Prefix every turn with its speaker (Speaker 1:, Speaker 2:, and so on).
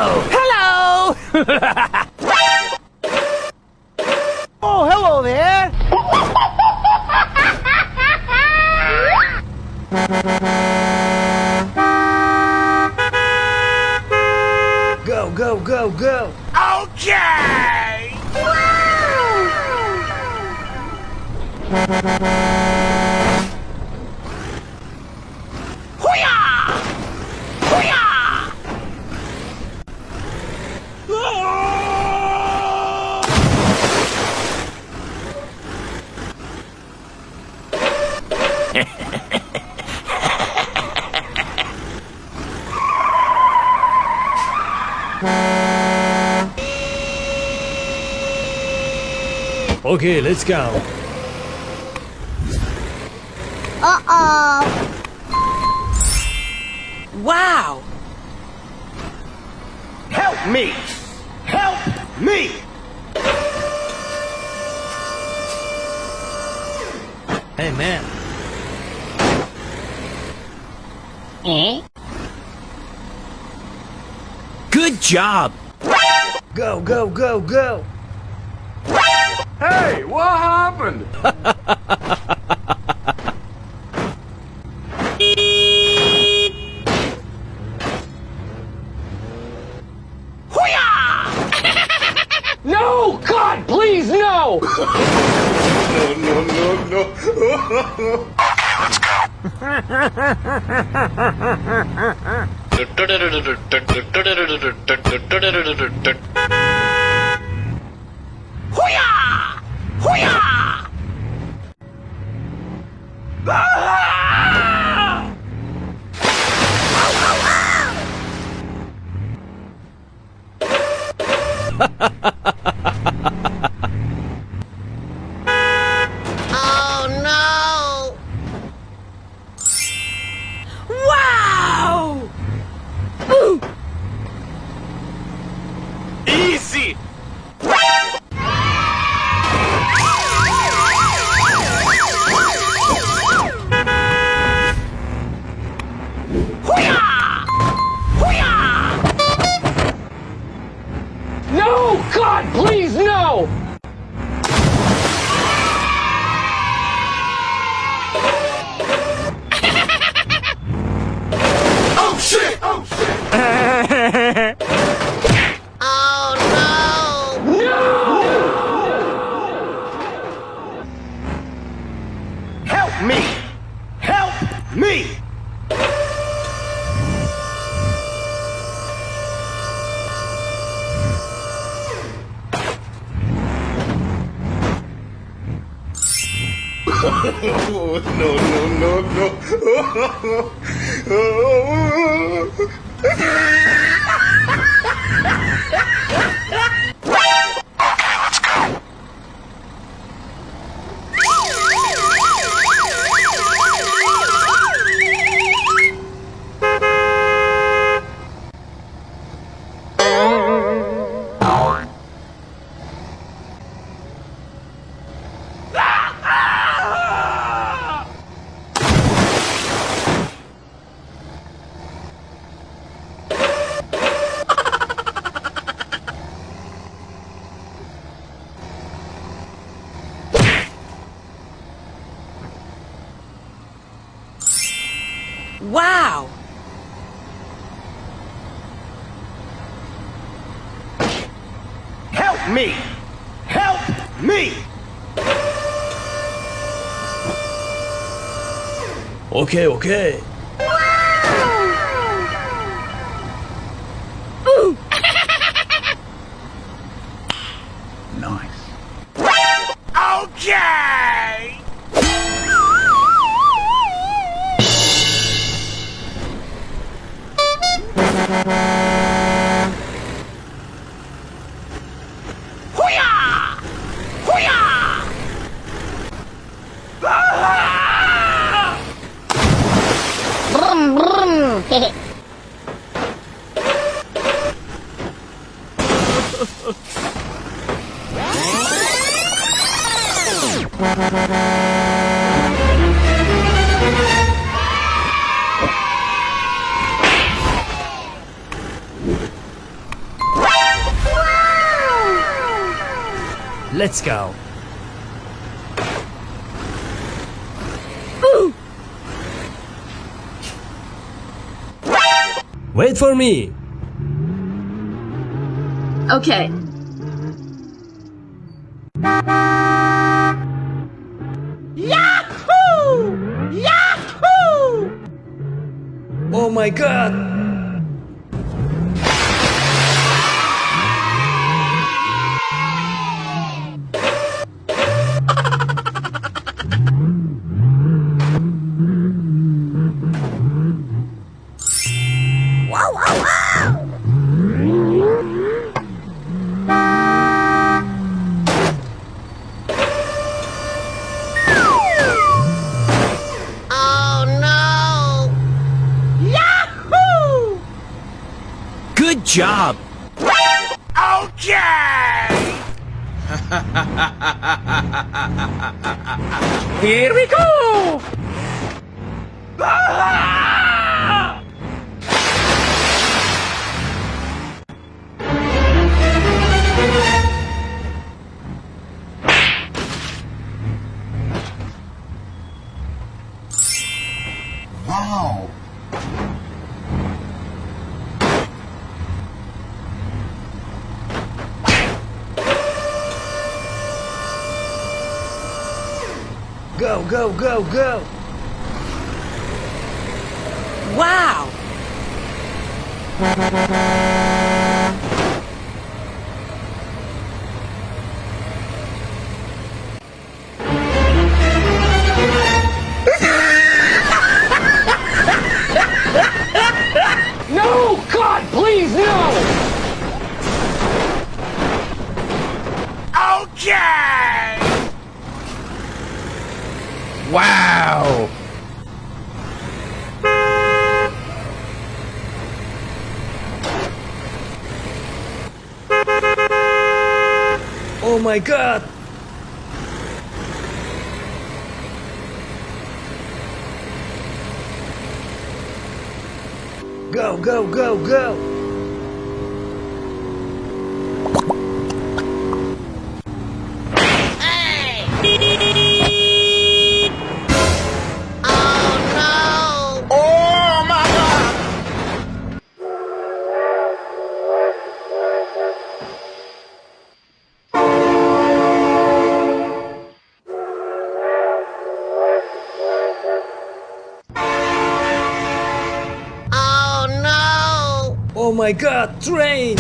Speaker 1: Hello! Oh, hello there! Go, go, go, go! Okay! Hoo-yah! Hoo-yah!
Speaker 2: Okay, let's go.
Speaker 3: Uh-oh.
Speaker 1: Wow! Help me! Help me!
Speaker 2: Hey, man.
Speaker 1: Good job! Go, go, go, go!
Speaker 4: Hey, what happened?
Speaker 5: No! God, please, no!
Speaker 4: No.
Speaker 1: Hoo-yah! Hoo-yah! Ah!
Speaker 3: Oh, no.
Speaker 1: Wow! Ooh. Easy!
Speaker 5: No! God, please, no!
Speaker 4: Oh shit! Oh shit!
Speaker 3: Oh, no.
Speaker 1: Help me! Help me!
Speaker 4: No.
Speaker 1: Wow! Help me! Help me!
Speaker 2: Okay, okay.
Speaker 1: Ooh.
Speaker 4: Nice.
Speaker 1: Okay! Hoo-yah! Hoo-yah! Ah!
Speaker 3: Brum, brum.
Speaker 2: Let's go. Wait for me.
Speaker 6: Okay.
Speaker 2: Oh my god.
Speaker 3: Oh no!
Speaker 1: Good job.
Speaker 4: Okay!
Speaker 5: Here we go!
Speaker 4: Wow!
Speaker 2: Go, go, go, go.
Speaker 1: Wow.
Speaker 5: No! God, please, no!
Speaker 4: Okay!
Speaker 2: Wow. Oh my god. Go, go, go, go.
Speaker 3: Oh no!
Speaker 4: Oh my god!
Speaker 3: Oh no!
Speaker 2: Oh my god, train.